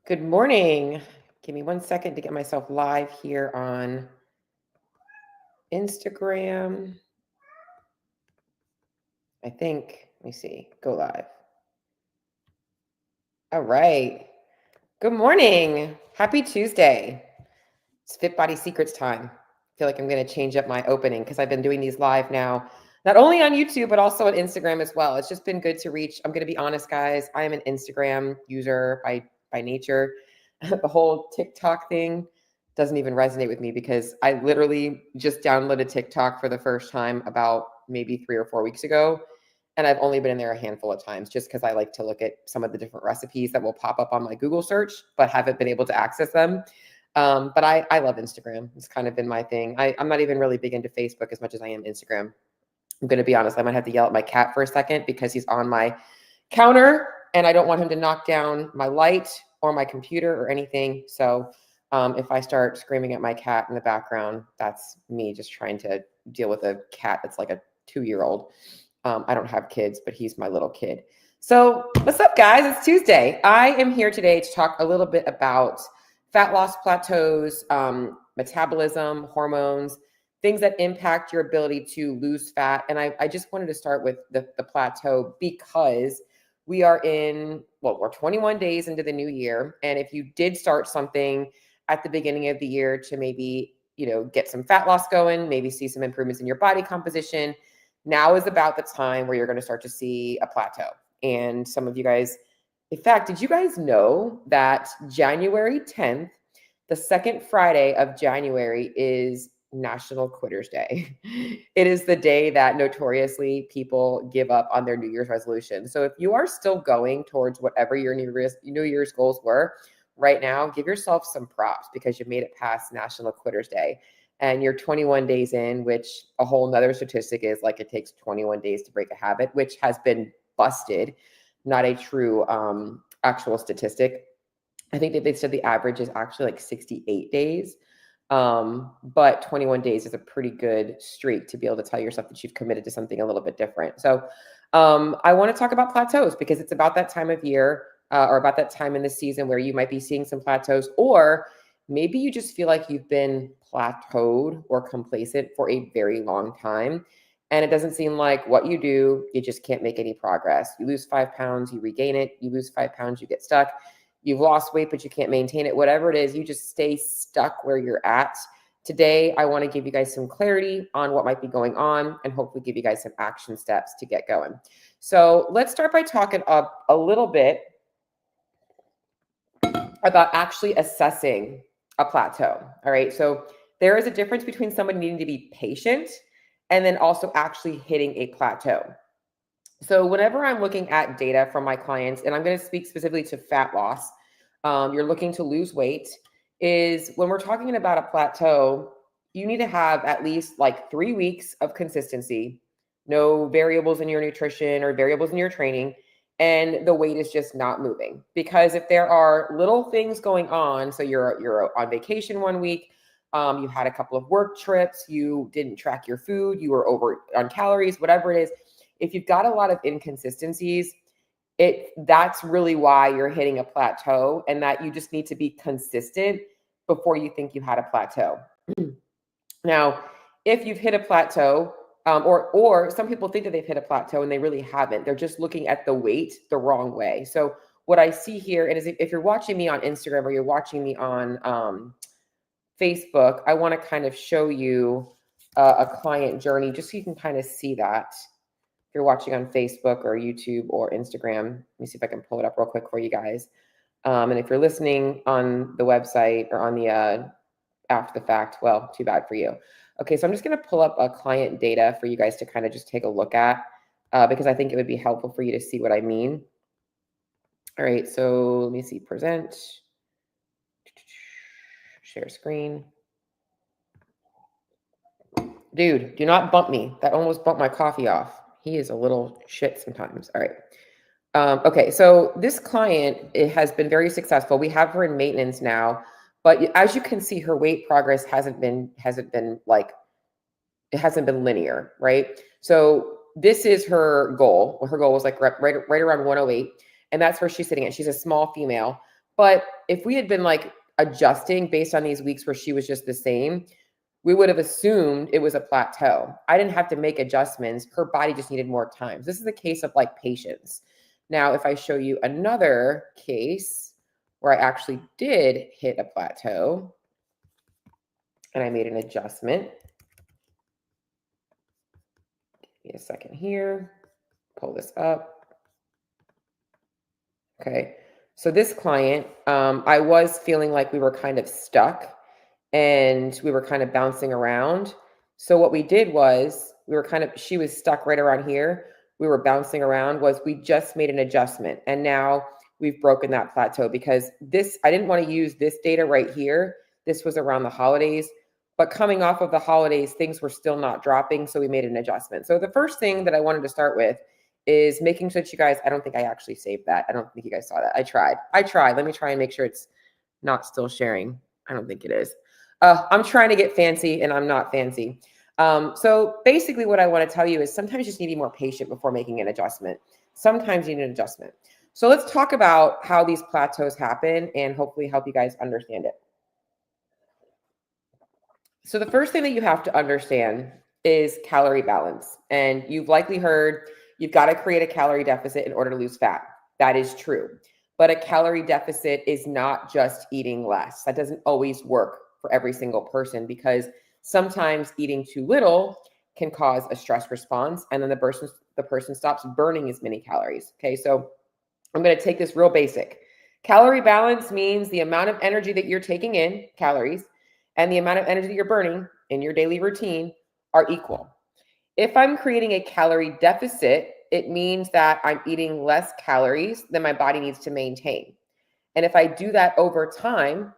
Good morning. Give me 1 second to get myself live here on Instagram. I think, let me see, go live. All right. Good morning. Happy Tuesday. It's Fit Body Secrets time. I feel like I'm going to change up my opening because I've been doing these live now, not only on YouTube, but also on Instagram as well. It's just been good to reach. I'm going to be honest, guys. I am an Instagram user by nature. The whole TikTok thing doesn't even resonate with me because I literally just downloaded TikTok for the first time about maybe 3 or 4 weeks ago. And I've only been in there a handful of times just because I like to look at some of the different recipes that will pop up on my Google search, but haven't been able to access them. But I love Instagram. It's kind of been my thing. I'm not even really big into Facebook as much as I am Instagram. I'm going to be honest. I might have to yell at my cat for a second because he's on my counter and I don't want him to knock down my light or my computer or anything. So if I start screaming at my cat in the background, that's me just trying to deal with a cat that's like a 2-year-old. I don't have kids, but he's my little kid. So what's up, guys? It's Tuesday. I am here today to talk a little bit about fat loss plateaus, metabolism, hormones, things that impact your ability to lose fat. And I just wanted to start with the plateau because we are we're 21 days into the new year. And if you did start something at the beginning of the year to maybe, get some fat loss going, maybe see some improvements in your body composition, now is about the time where you're going to start to see a plateau. And some of you guys, in fact, did you guys know that January 10th, the second Friday of January, is National Quitters Day? It is the day that notoriously people give up on their New Year's resolution. So if you are still going towards whatever your New Year's goals were right now, give yourself some props because you made it past National Quitters Day. And you're 21 days in, which a whole nother statistic is like it takes 21 days to break a habit, which has been busted, not a true actual statistic. I think that they said the average is actually like 68 days. But 21 days is a pretty good streak to be able to tell yourself that you've committed to something a little bit different. So I want to talk about plateaus because it's about that time of year or about that time in the season where you might be seeing some plateaus, or maybe you just feel like you've been plateaued or complacent for a very long time. And it doesn't seem like what you do, you just can't make any progress. You lose 5 pounds, you regain it. You lose 5 pounds, you get stuck. You've lost weight, but you can't maintain it. Whatever it is, you just stay stuck where you're at. Today, I want to give you guys some clarity on what might be going on and hopefully give you guys some action steps to get going. So let's start by talking a little bit about actually assessing a plateau. All right. So there is a difference between somebody needing to be patient and then also actually hitting a plateau. So whenever I'm looking at data from my clients, and I'm going to speak specifically to fat loss, you're looking to lose weight, is when we're talking about a plateau, you need to have at least like 3 weeks of consistency, no variables in your nutrition or variables in your training, and the weight is just not moving. Because if there are little things going on, so you're on vacation 1 week, you had a couple of work trips, you didn't track your food, you were over on calories, whatever it is. If you've got a lot of inconsistencies, that's really why you're hitting a plateau, and that you just need to be consistent before you think you had a plateau. Now, if you've hit a plateau, or some people think that they've hit a plateau and they really haven't, they're just looking at the weight the wrong way. So what I see here, and if you're watching me on Instagram or you're watching me on Facebook, I want to kind of show you a client journey just so you can kind of see that. If you're watching on Facebook or YouTube or Instagram, let me see if I can pull it up real quick for you guys. And if you're listening on the website or on the after the fact, well, too bad for you. Okay, so I'm just going to pull up a client data for you guys to kind of just take a look at because I think it would be helpful for you to see what I mean. All right, so let me see, present, share screen. Dude, do not bump me. That almost bumped my coffee off. He is a little shit sometimes. All right. Okay, so this client has been very successful. We have her in maintenance now, but as you can see, her weight progress hasn't been linear, right? So this is her goal. Her goal was like right around 108, and that's where she's sitting at. She's a small female, But if we had been like adjusting based on these weeks where she was just the same, we would have assumed it was a plateau. I didn't have to make adjustments. Her body just needed more time. This is a case of like patience. Now, if I show you another case where I actually did hit a plateau and I made an adjustment. Give me a second here. Pull this up. Okay. So this client, I was feeling like we were kind of stuck and we were kind of bouncing around. So what we did was she was stuck right around here. We were bouncing around was we just made an adjustment. And now we've broken that plateau because I didn't want to use this data right here. This was around the holidays, but coming off of the holidays, things were still not dropping. So we made an adjustment. So the first thing that I wanted to start with is making sure that you guys, I don't think I actually saved that. I don't think you guys saw that. I tried. Let me try and make sure it's not still sharing. I don't think it is. I'm trying to get fancy and I'm not fancy. So basically what I want to tell you is sometimes you just need to be more patient before making an adjustment. Sometimes you need an adjustment. So let's talk about how these plateaus happen and hopefully help you guys understand it. So the first thing that you have to understand is calorie balance. And you've likely heard you've got to create a calorie deficit in order to lose fat. That is true. But a calorie deficit is not just eating less. That doesn't always work for every single person because sometimes eating too little can cause a stress response and then the person stops burning as many calories. Okay, so I'm going to take this real basic. Calorie balance means the amount of energy that you're taking in, calories, and the amount of energy that you're burning in your daily routine are equal. If I'm creating a calorie deficit, it means that I'm eating less calories than my body needs to maintain. And if I do that over time,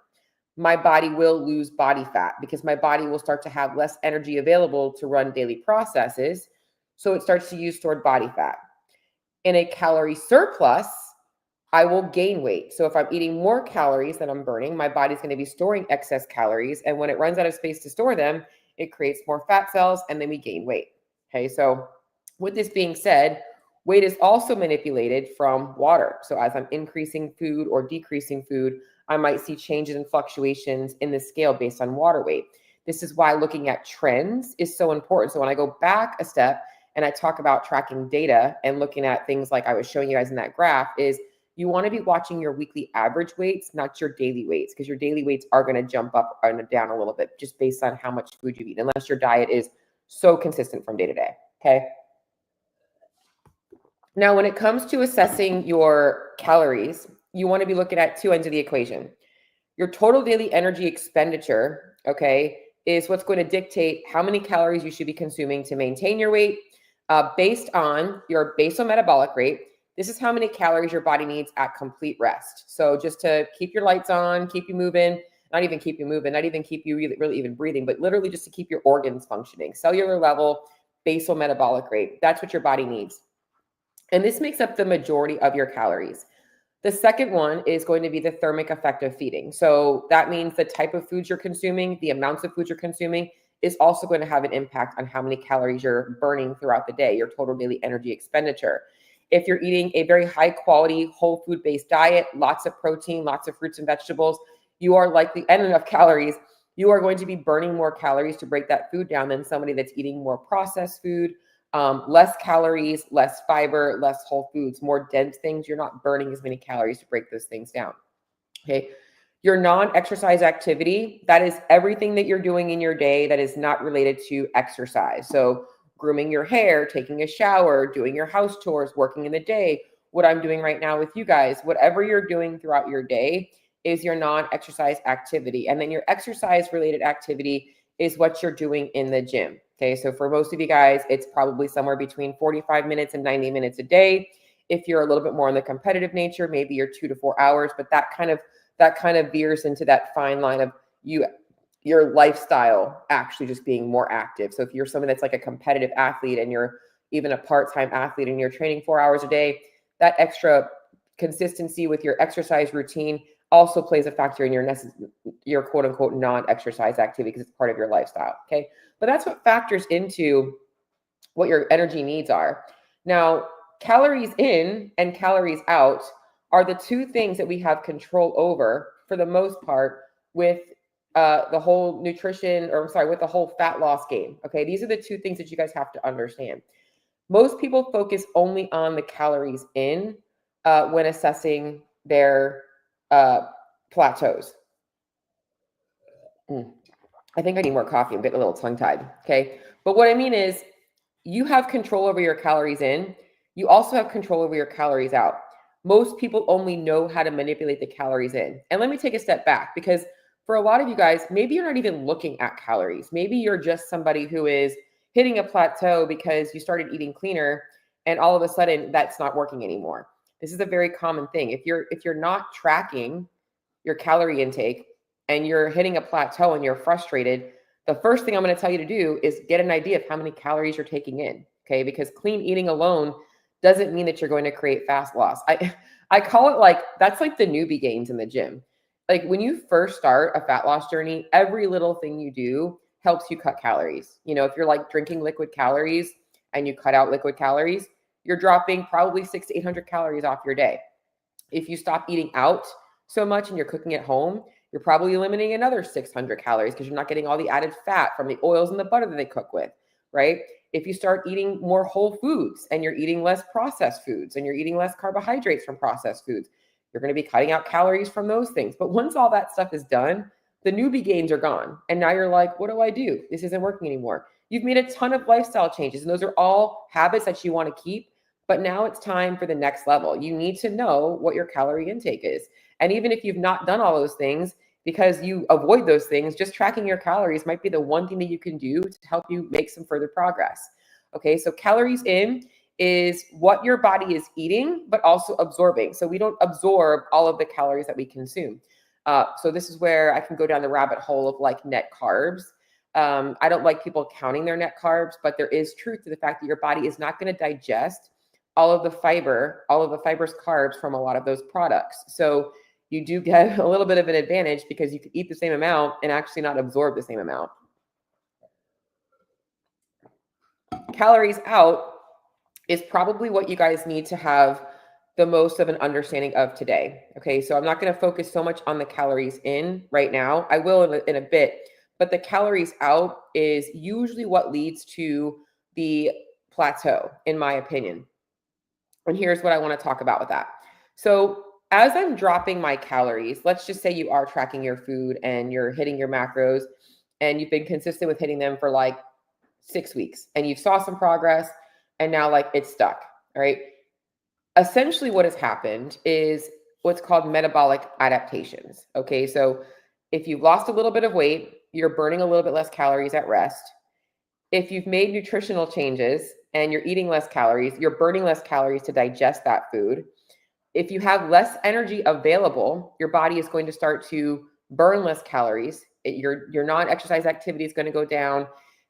my body will lose body fat because my body will start to have less energy available to run daily processes. So it starts to use stored body fat. In a calorie surplus, I will gain weight. So if I'm eating more calories than I'm burning, my body's going to be storing excess calories. And when it runs out of space to store them, it creates more fat cells and then we gain weight. Okay, so with this being said, weight is also manipulated from water. So as I'm increasing food or decreasing food, I might see changes and fluctuations in the scale based on water weight. This is why looking at trends is so important. So when I go back a step and I talk about tracking data and looking at things like I was showing you guys in that graph is you want to be watching your weekly average weights, not your daily weights, because your daily weights are going to jump up and down a little bit just based on how much food you eat, unless your diet is so consistent from day to day. Okay. Now, when it comes to assessing your calories, you want to be looking at two ends of the equation. Your total daily energy expenditure, okay, is what's going to dictate how many calories you should be consuming to maintain your weight based on your basal metabolic rate. This is how many calories your body needs at complete rest. So just to keep your lights on, keep you moving, not even keep you moving, not even keep you really even breathing, but literally just to keep your organs functioning. Cellular level, basal metabolic rate. That's what your body needs. And this makes up the majority of your calories. The second one is going to be the thermic effect of feeding. So that means the type of foods you're consuming, the amounts of food you're consuming is also going to have an impact on how many calories you're burning throughout the day, your total daily energy expenditure. If you're eating a very high quality, whole food based diet, lots of protein, lots of fruits and vegetables, you are likely, and enough calories, you are going to be burning more calories to break that food down than somebody that's eating more processed food, less calories, less fiber, less whole foods, more dense things. You're not burning as many calories to break those things down. Okay. Your non-exercise activity, that is everything that you're doing in your day that is not related to exercise. So grooming your hair, taking a shower, doing your house chores, working in the day, what I'm doing right now with you guys, whatever you're doing throughout your day is your non-exercise activity. And then your exercise related activity is what you're doing in the gym. Okay, so for most of you guys, it's probably somewhere between 45 minutes and 90 minutes a day. If you're a little bit more in the competitive nature, maybe you're 2 to 4 hours, but that kind of veers into that fine line of your lifestyle actually just being more active. So if you're someone that's like a competitive athlete and you're even a part-time athlete and you're training 4 hours a day, that extra consistency with your exercise routine also plays a factor in your quote unquote non-exercise activity because it's part of your lifestyle. Okay. But that's what factors into what your energy needs are. Now, calories in and calories out are the two things that we have control over for the most part with the whole nutrition, or I'm sorry, with the whole fat loss game. Okay, these are the two things that you guys have to understand. Most people focus only on the calories in when assessing their plateaus. I think I need more coffee. I'm getting a little tongue tied. Okay. But what I mean is, you have control over your calories in. You also have control over your calories out. Most people only know how to manipulate the calories in. And let me take a step back, because for a lot of you guys, maybe you're not even looking at calories. Maybe you're just somebody who is hitting a plateau because you started eating cleaner and all of a sudden that's not working anymore. This is a very common thing. If you're not tracking your calorie intake and you're hitting a plateau and you're frustrated, the first thing I'm going to tell you to do is get an idea of how many calories you're taking in. Okay. Because clean eating alone doesn't mean that you're going to create fast loss. I call it like, that's like the newbie gains in the gym. Like when you first start a fat loss journey, every little thing you do helps you cut calories. You know, if you're like drinking liquid calories and you cut out liquid calories, you're dropping probably 600 to 800 calories off your day. If you stop eating out so much and you're cooking at home, you're probably eliminating another 600 calories because you're not getting all the added fat from the oils and the butter that they cook with, right? If you start eating more whole foods and you're eating less processed foods and you're eating less carbohydrates from processed foods, you're going to be cutting out calories from those things. But once all that stuff is done, the newbie gains are gone. And now you're like, what do I do? This isn't working anymore. You've made a ton of lifestyle changes, and those are all habits that you want to keep. But now it's time for the next level. You need to know what your calorie intake is. And even if you've not done all those things, because you avoid those things, just tracking your calories might be the one thing that you can do to help you make some further progress. Okay, so calories in is what your body is eating, but also absorbing. So we don't absorb all of the calories that we consume. So this is where I can go down the rabbit hole of like net carbs. I don't like people counting their net carbs, but there is truth to the fact that your body is not going to digest all of the fibrous carbs from a lot of those products. So you do get a little bit of an advantage because you can eat the same amount and actually not absorb the same amount. Calories out is probably what you guys need to have the most of an understanding of today. Okay, so I'm not going to focus so much on the calories in right now. I will in a bit, but the calories out is usually what leads to the plateau, in my opinion. And here's what I want to talk about with that. So as I'm dropping my calories, let's just say you are tracking your food and you're hitting your macros and you've been consistent with hitting them for like 6 weeks and you saw some progress and now like it's stuck. All right. Essentially what has happened is what's called metabolic adaptations. Okay. So if you've lost a little bit of weight, you're burning a little bit less calories at rest. If you've made nutritional changes and you're eating less calories, you're burning less calories to digest that food. If you have less energy available, your body is going to start to burn less calories. Your non-exercise activity is going to go down.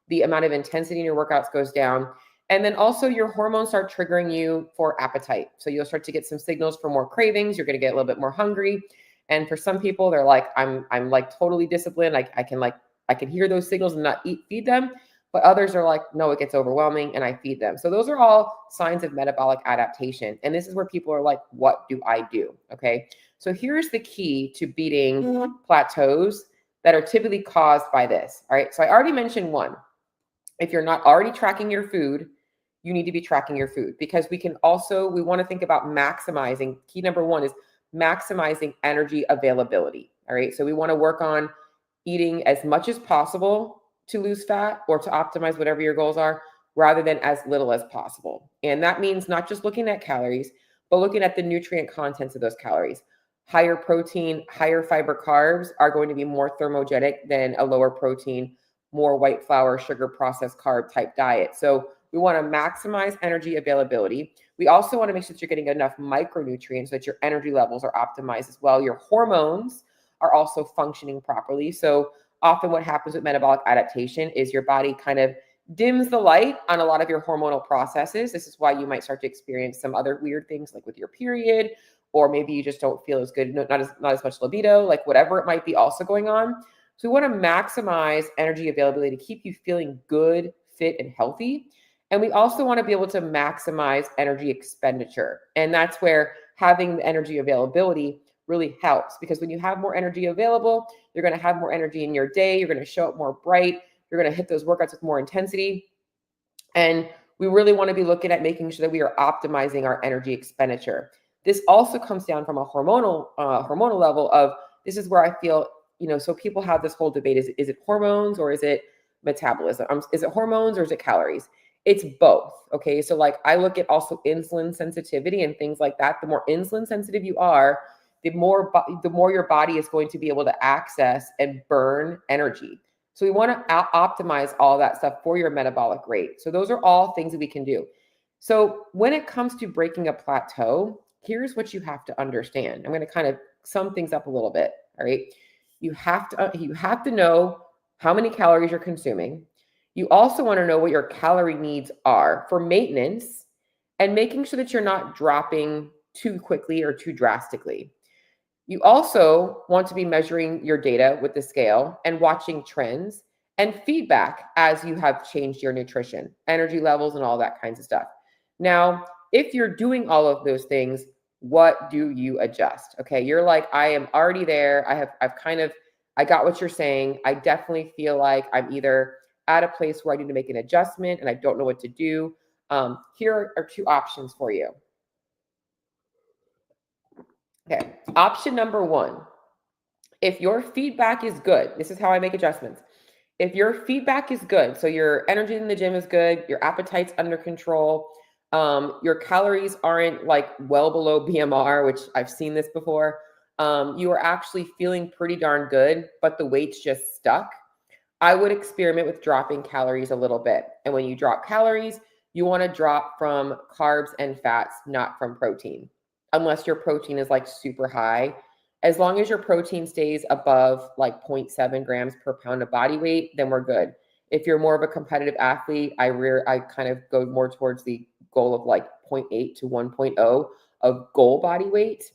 The amount of intensity in your workouts goes down. And then also your hormones start triggering you for appetite. So you'll start to get some signals for more cravings. You're going to get a little bit more hungry. And for some people, they're like, I'm like totally disciplined. I can hear those signals and not feed them. But others are like, no, it gets overwhelming and I feed them. So those are all signs of metabolic adaptation. And this is where people are like, what do I do? Okay. So here's the key to beating plateaus that are typically caused by this. All right. So I already mentioned one. If you're not already tracking your food, you need to be tracking your food, because we want to think about maximizing. Key number one is maximizing energy availability. All right. So we want to work on eating as much as possible to lose fat or to optimize whatever your goals are, rather than as little as possible. And that means not just looking at calories, but looking at the nutrient contents of those calories. Higher protein, higher fiber carbs are going to be more thermogenic than a lower protein, more white flour, sugar processed carb type diet. So we want to maximize energy availability. We also want to make sure that you're getting enough micronutrients so that your energy levels are optimized as well. Your hormones are also functioning properly. So often what happens with metabolic adaptation is your body kind of dims the light on a lot of your hormonal processes. This is why you might start to experience some other weird things like with your period, or maybe you just don't feel as good, not as much libido, like whatever it might be also going on. So we want to maximize energy availability to keep you feeling good, fit, and healthy. And we also want to be able to maximize energy expenditure. And that's where having the energy availability really helps, because when you have more energy available, you're going to have more energy in your day. You're going to show up more bright. You're going to hit those workouts with more intensity. And we really want to be looking at making sure that we are optimizing our energy expenditure. This also comes down from a hormonal level of, this is where I feel, so people have this whole debate. Is it hormones or is it metabolism? Is it hormones or is it calories? It's both. Okay. So like I look at also insulin sensitivity and things like that. The more insulin sensitive you are, the more your body is going to be able to access and burn energy. So we want to optimize all that stuff for your metabolic rate. So those are all things that we can do. So when it comes to breaking a plateau, here's what you have to understand. I'm going to kind of sum things up a little bit. All right. You have to know how many calories you're consuming. You also want to know what your calorie needs are for maintenance and making sure that you're not dropping too quickly or too drastically. You also want to be measuring your data with the scale and watching trends and feedback as you have changed your nutrition, energy levels, and all that kinds of stuff. Now, if you're doing all of those things, what do you adjust? Okay, you're like, I am already there. I got what you're saying. I definitely feel like I'm either at a place where I need to make an adjustment and I don't know what to do. Here are two options for you. Okay, option number one, if your feedback is good, this is how I make adjustments. If your feedback is good, so your energy in the gym is good, your appetite's under control, your calories aren't like well below BMR, which I've seen this before, you are actually feeling pretty darn good, but the weight's just stuck, I would experiment with dropping calories a little bit. And when you drop calories, you want to drop from carbs and fats, not from protein, unless your protein is like super high. As long as your protein stays above like 0.7 grams per pound of body weight, then we're good. If you're more of a competitive athlete, I kind of go more towards the goal of like 0.8 to 1.0 of goal body weight.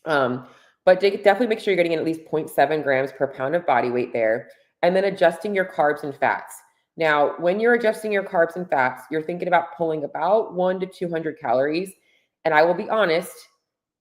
But definitely make sure you're getting in at least 0.7 grams per pound of body weight there. And then adjusting your carbs and fats. Now, when you're adjusting your carbs and fats, you're thinking about pulling about 1 to 200 calories. And I will be honest,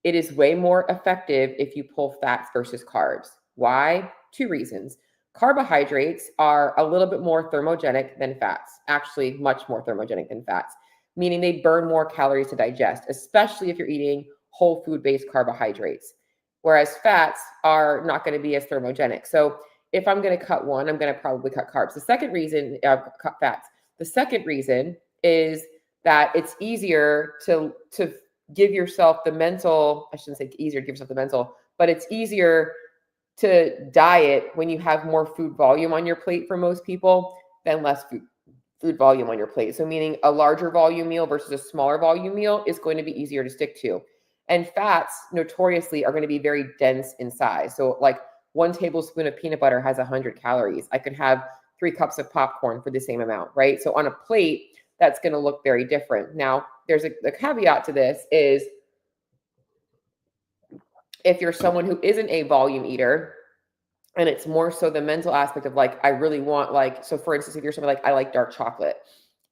it is way more effective if you pull fats versus carbs. Why? Two reasons. Carbohydrates are a little bit more thermogenic than fats, actually much more thermogenic than fats, meaning they burn more calories to digest, especially if you're eating whole food-based carbohydrates, whereas fats are not going to be as thermogenic. So if I'm going to cut one, I'm going to probably cut carbs. The second reason, cut fats. The second reason is that it's easier to give yourself the mental, I shouldn't say easier to give yourself the mental, but it's easier to diet when you have more food volume on your plate for most people than less food volume on your plate. So meaning a larger volume meal versus a smaller volume meal is going to be easier to stick to. And fats notoriously are going to be very dense in size. So like 1 tablespoon of peanut butter has 100 calories. I could have 3 cups of popcorn for the same amount, right? So on a plate, that's going to look very different. Now, there's a caveat to this is if you're someone who isn't a volume eater, and it's more so the mental aspect of like, I really want like, so for instance, if you're someone like, I like dark chocolate,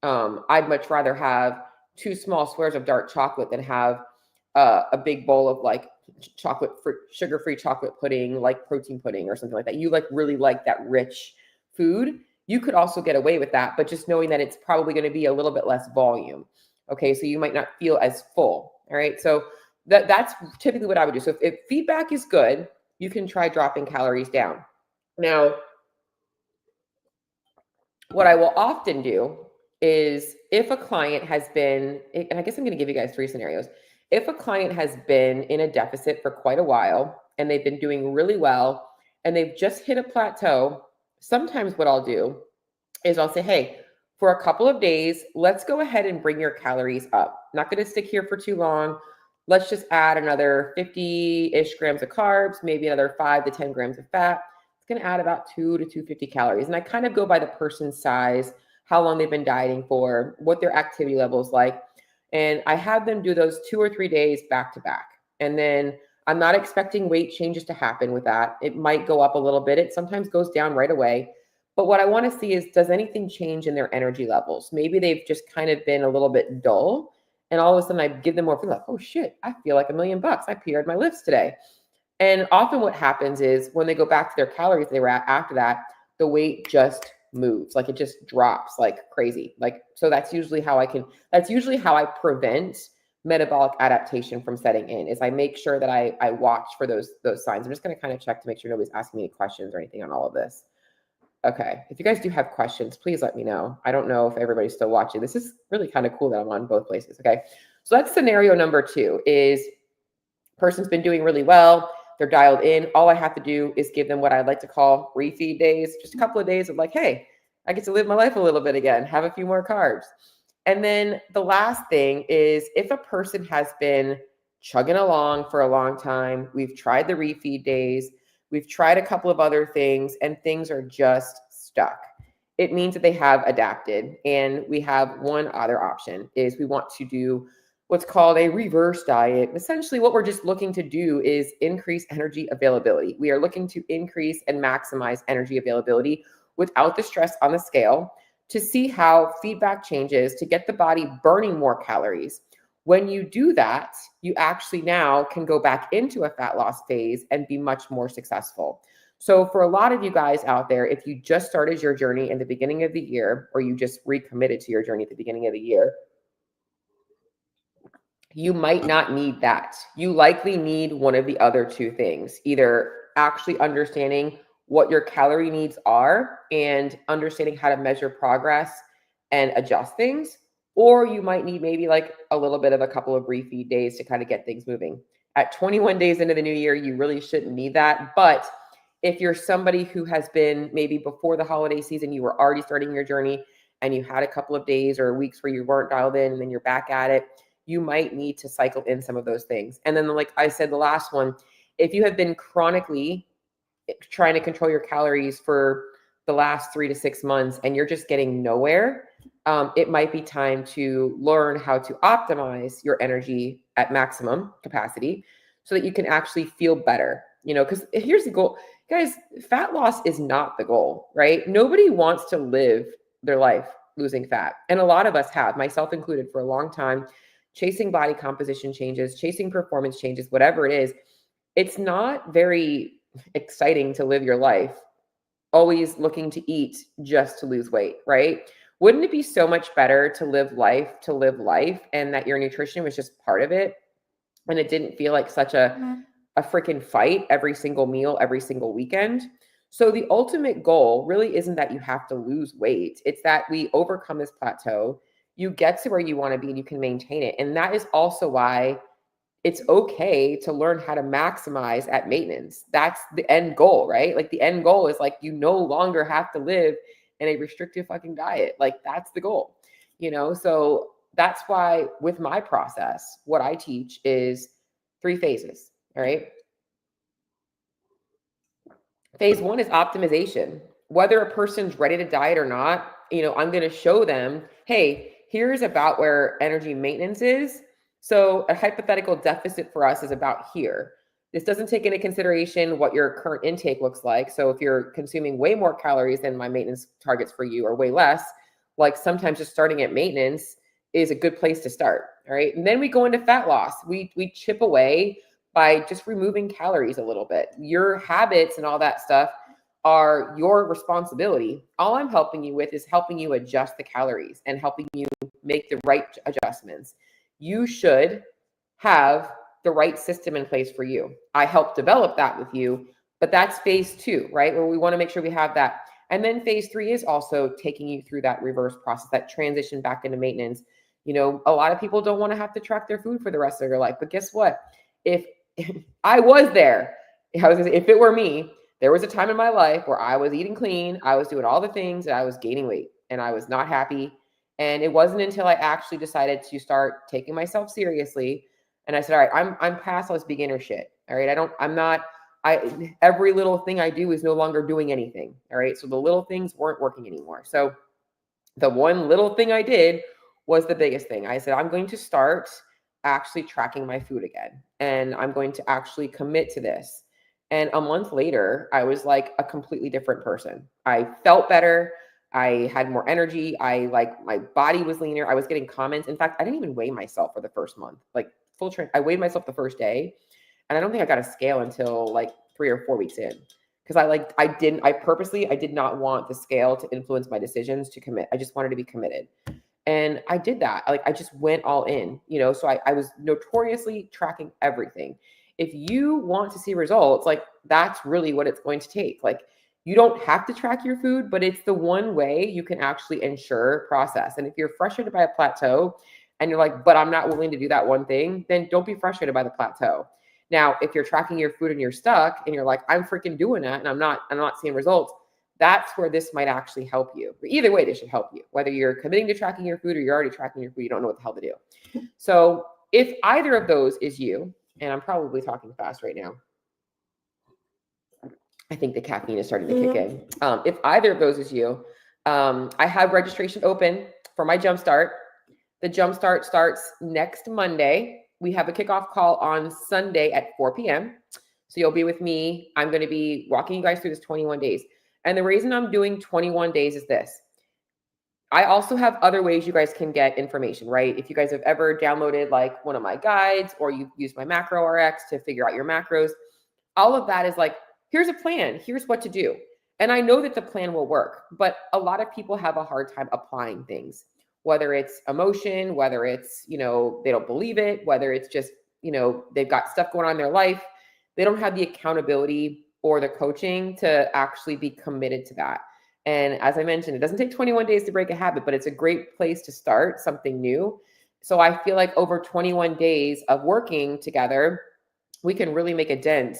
I'd much rather have 2 small squares of dark chocolate than have a big bowl of like sugar-free chocolate pudding, like protein pudding or something like that. You like really like that rich food. You could also get away with that, but just knowing that it's probably going to be a little bit less volume. Okay. So you might not feel as full. All right. So that's typically what I would do. So if feedback is good, you can try dropping calories down. Now, what I will often do is if a client has been, and I guess I'm going to give you guys 3 scenarios. If a client has been in a deficit for quite a while and they've been doing really well and they've just hit a plateau, sometimes what I'll do is I'll say, hey, for a couple of days, let's go ahead and bring your calories up. Not going to stick here for too long. Let's just add another 50-ish grams of carbs, maybe another 5 to 10 grams of fat. It's going to add about 2 to 250 calories. And I kind of go by the person's size, how long they've been dieting for, what their activity level is like. And I have them do those 2 or 3 days back to back. And then I'm not expecting weight changes to happen with that. It might go up a little bit. It sometimes goes down right away. But what I want to see is, does anything change in their energy levels? Maybe they've just kind of been a little bit dull And all of a sudden I give them more food, like, oh shit, I feel like $1,000,000. I PR'd my lifts today. And often what happens is when they go back to their calories they were at after that, the weight just moves, like it just drops like crazy. Like, so that's usually how I prevent metabolic adaptation from setting in, is I make sure that I watch for those signs. I'm just going to kind of check to make sure nobody's asking me any questions or anything on all of this. Okay. If you guys do have questions, please let me know. I don't know if everybody's still watching. This is really kind of cool that I'm on both places. Okay. So that's scenario number 2 is person's been doing really well. They're dialed in. All I have to do is give them what I'd like to call refeed days, just a couple of days of like, hey, I get to live my life a little bit again, have a few more carbs. And then the last thing is if a person has been chugging along for a long time, we've tried the refeed days, we've tried a couple of other things, and things are just stuck. It means that they have adapted. And we have one other option is we want to do what's called a reverse diet. Essentially, what we're just looking to do is increase energy availability. We are looking to increase and maximize energy availability without the stress on the scale to see how feedback changes to get the body burning more calories. When you do that, you actually now can go back into a fat loss phase and be much more successful. So for a lot of you guys out there, if you just started your journey in the beginning of the year, or you just recommitted to your journey at the beginning of the year, you might not need that. You likely need one of the other 2 things, either actually understanding what your calorie needs are and understanding how to measure progress and adjust things, or you might need maybe like a little bit of a couple of refeed days to kind of get things moving. At 21 days into the new year, you really shouldn't need that. But if you're somebody who has been maybe before the holiday season, you were already starting your journey and you had a couple of days or weeks where you weren't dialed in and then you're back at it, you might need to cycle in some of those things. And then, like I said, the last one, if you have been chronically trying to control your calories for the last 3 to 6 months and you're just getting nowhere, it might be time to learn how to optimize your energy at maximum capacity so that you can actually feel better. Because here's the goal. Guys, fat loss is not the goal, right? Nobody wants to live their life losing fat. And a lot of us have, myself included, for a long time, chasing body composition changes, chasing performance changes, whatever it is. It's not very exciting to live your life always looking to eat just to lose weight, right? Wouldn't it be so much better to live life and that your nutrition was just part of it and it didn't feel like such a freaking fight every single meal, every single weekend? So the ultimate goal really isn't that you have to lose weight. It's that we overcome this plateau. You get to where you want to be and you can maintain it. And that is also why it's okay to learn how to maximize at maintenance. That's the end goal, right? Like the end goal is like, you no longer have to live in a restrictive fucking diet. Like that's the goal, So that's why with my process, what I teach is 3 phases. All right. Phase 1 is optimization. Whether a person's ready to diet or not, I'm going to show them, hey, here's about where energy maintenance is. So a hypothetical deficit for us is about here. This doesn't take into consideration what your current intake looks like. So if you're consuming way more calories than my maintenance targets for you or way less, like sometimes just starting at maintenance is a good place to start. All right. And then we go into fat loss. We chip away by just removing calories a little bit. Your habits and all that stuff are your responsibility. All I'm helping you with is helping you adjust the calories and helping you make the right adjustments. You should have the right system in place for you. I help develop that with you, but that's phase 2, right? Where we want to make sure we have that. And then phase 3 is also taking you through that reverse process, that transition back into maintenance. A lot of people don't want to have to track their food for the rest of their life, but guess what? If I was there, if it were me, there was a time in my life where I was eating clean, I was doing all the things, and I was gaining weight, and I was not happy. And it wasn't until I actually decided to start taking myself seriously, and I said, all right, I'm past all this beginner shit. All right, every little thing I do is no longer doing anything. All right, so the little things weren't working anymore. So the one little thing I did was the biggest thing. I said, I'm going to start actually tracking my food again. And I'm going to actually commit to this. And a month later, I was like a completely different person. I felt better. I had more energy. My body was leaner. I was getting comments. In fact, I didn't even weigh myself for the first month. Like full train, I weighed myself the first day, and I don't think I got a scale until like 3 or 4 weeks in. Because I did not want the scale to influence my decisions to commit. I just wanted to be committed. And I did that. Like I just went all in, so I was notoriously tracking everything. If you want to see results, like that's really what it's going to take. Like you don't have to track your food, but it's the one way you can actually ensure process. And if you're frustrated by a plateau and you're like, but I'm not willing to do that one thing, then don't be frustrated by the plateau. Now, if you're tracking your food and you're stuck and you're like, I'm freaking doing that and I'm not seeing results, that's where this might actually help you. But either way, this should help you. Whether you're committing to tracking your food or you're already tracking your food, you don't know what the hell to do. So if either of those is you, and I'm probably talking fast right now, I think the caffeine is starting to kick in. If either of those is you, I have registration open for my Jumpstart. The Jumpstart starts next Monday. We have a kickoff call on Sunday at 4 p.m. So you'll be with me. I'm going to be walking you guys through this 21 days. And the reason I'm doing 21 days is this. I also have other ways you guys can get information, right? If you guys have ever downloaded like one of my guides or you've used my macro RX to figure out your macros, all of that is like, here's a plan. Here's what to do. And I know that the plan will work, but a lot of people have a hard time applying things, whether it's emotion, whether it's, they don't believe it, whether it's just, they've got stuff going on in their life. They don't have the accountability or the coaching to actually be committed to that. And as I mentioned, it doesn't take 21 days to break a habit, but it's a great place to start something new. So I feel like over 21 days of working together, we can really make a dent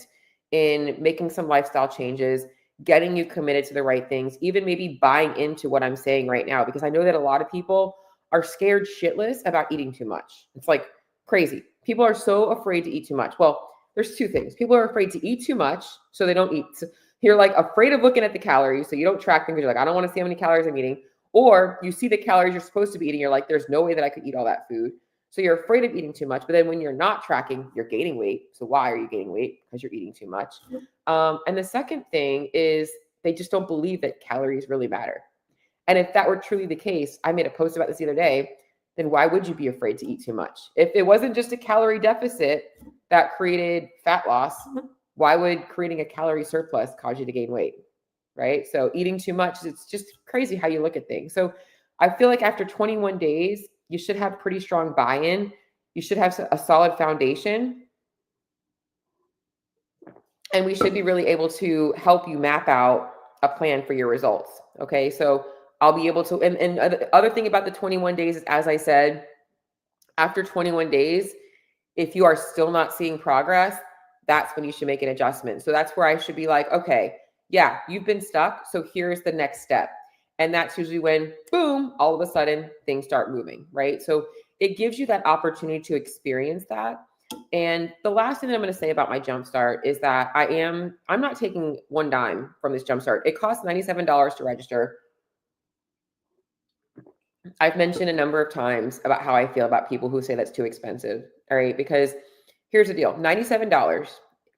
in making some lifestyle changes, getting you committed to the right things, even maybe buying into what I'm saying right now, because I know that a lot of people are scared shitless about eating too much. It's like crazy. People are so afraid to eat too much. Well, there's two things. People are afraid to eat too much, so they don't eat. So you're like afraid of looking at the calories, so you don't track them because you're like, I don't want to see how many calories I'm eating. Or you see the calories you're supposed to be eating, you're like, there's no way that I could eat all that food. So you're afraid of eating too much. But then when you're not tracking, you're gaining weight. So why are you gaining weight? Because you're eating too much. And the second thing is they just don't believe that calories really matter. And if that were truly the case, I made a post about this the other day, then why would you be afraid to eat too much? If it wasn't just a calorie deficit that created fat loss, why would creating a calorie surplus cause you to gain weight, right? So eating too much, it's just crazy how you look at things. So I feel like after 21 days, you should have pretty strong buy-in. You should have a solid foundation. And we should be really able to help you map out a plan for your results. Okay. So I'll be able to, and the other thing about the 21 days is, as I said, after 21 days, if you are still not seeing progress, that's when you should make an adjustment. So that's where I should be like, okay, yeah, you've been stuck. So here's the next step. And that's usually when, boom, all of a sudden things start moving, right? So it gives you that opportunity to experience that. And the last thing that I'm going to say about my Jumpstart is that I'm not taking one dime from this Jumpstart. It costs $97 to register. I've mentioned a number of times about how I feel about people who say that's too expensive. All right. Because here's the deal. $97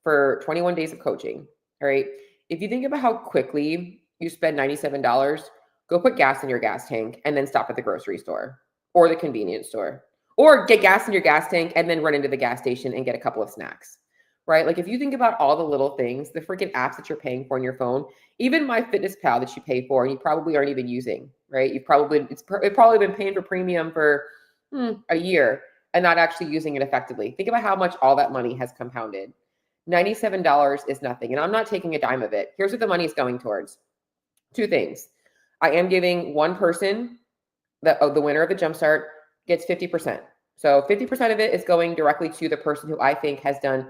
for 21 days of coaching. All right. If you think about how quickly you spend $97, go put gas in your gas tank and then stop at the grocery store or the convenience store, or get gas in your gas tank and then run into the gas station and get a couple of snacks, right? Like if you think about all the little things, the freaking apps that you're paying for on your phone, even MyFitnessPal that you pay for and you probably aren't even using, right? It's probably been paying for premium for a year and not actually using it effectively. Think about how much all that money has compounded. $97 is nothing. And I'm not taking a dime of it. Here's what the money is going towards. Two things. I am giving one person, the winner of the Jumpstart, gets 50%. So 50% of it is going directly to the person who I think has done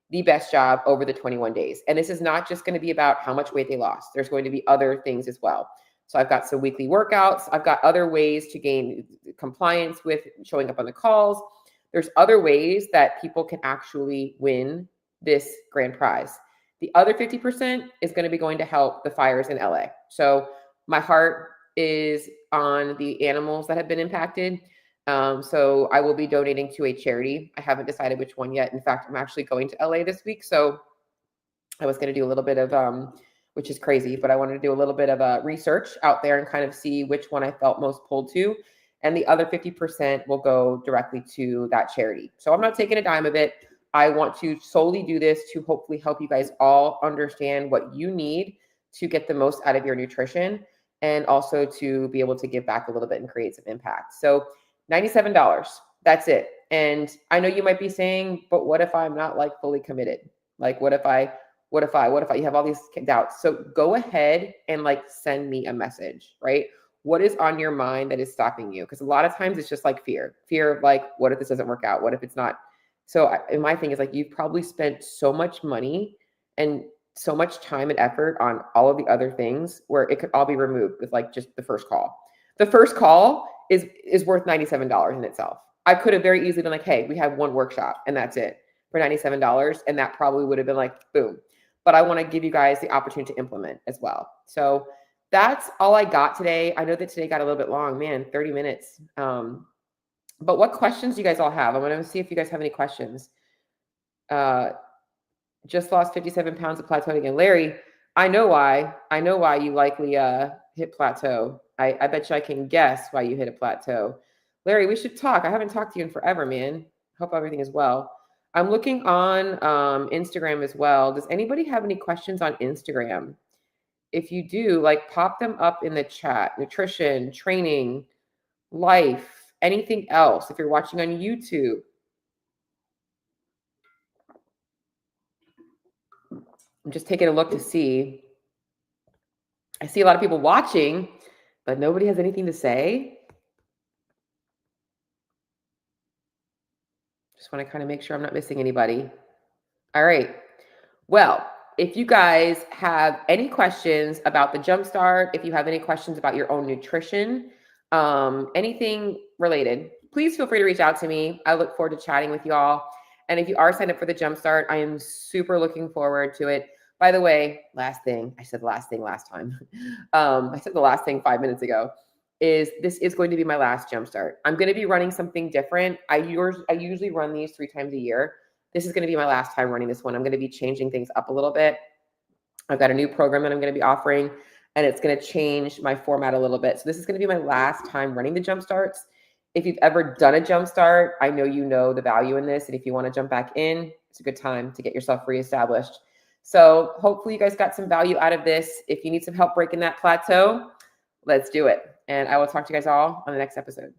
the best job over the 21 days. And this is not just going to be about how much weight they lost. There's going to be other things as well. So I've got some weekly workouts. I've got other ways to gain compliance with showing up on the calls. There's other ways that people can actually win this grand prize. The other 50% is going to be going to help the fires in LA. So my heart is on the animals that have been impacted. So I will be donating to a charity. I haven't decided which one yet. In fact, I'm actually going to LA this week. So I was going to do a little bit of which is crazy, but I wanted to do a little bit of a research out there and kind of see which one I felt most pulled to. And the other 50% will go directly to that charity. So I'm not taking a dime of it. I want to solely do this to hopefully help you guys all understand what you need to get the most out of your nutrition, and also to be able to give back a little bit and create some impact. So $97, that's it. And I know you might be saying, but what if I'm not like fully committed? Like, what if you have all these doubts? So go ahead and like send me a message, right? What is on your mind that is stopping you? Because a lot of times it's just like fear of like, what if this doesn't work out? What if it's not? So my thing is like, you've probably spent so much money and so much time and effort on all of the other things where it could all be removed with like just the first call. The first call is worth $97 in itself. I could have very easily been like, hey, we have one workshop and that's it for $97. And that probably would have been like, boom. But I want to give you guys the opportunity to implement as well. So that's all I got today. I know that today got a little bit long, man, 30 minutes. But what questions do you guys all have? I'm going to see if you guys have any questions. Just lost 57 pounds of plateau again. Larry, I know why. I know why you likely hit plateau. I bet you I can guess why you hit a plateau. Larry, we should talk. I haven't talked to you in forever, man. Hope everything is well. I'm looking on Instagram as well. Does anybody have any questions on Instagram? If you do, like pop them up in the chat. Nutrition, training, life, anything else. If you're watching on YouTube. I'm just taking a look to see. I see a lot of people watching, but nobody has anything to say. Just want to kind of make sure I'm not missing anybody. All right. Well, if you guys have any questions about the Jumpstart, if you have any questions about your own nutrition, anything related, please feel free to reach out to me. I look forward to chatting with you all. And if you are signed up for the Jumpstart, I am super looking forward to it. By the way, last thing, I said the last thing last time. I said the last thing 5 minutes ago. This is going to be my last Jumpstart. I'm going to be running something different. I usually run these 3 times a year. This is going to be my last time running this one. I'm going to be changing things up a little bit. I've got a new program that I'm going to be offering, and it's going to change my format a little bit. So this is going to be my last time running the Jumpstarts. If you've ever done a Jumpstart, I know you know the value in this. And if you want to jump back in, it's a good time to get yourself reestablished. So hopefully you guys got some value out of this. If you need some help breaking that plateau, let's do it. And I will talk to you guys all on the next episode.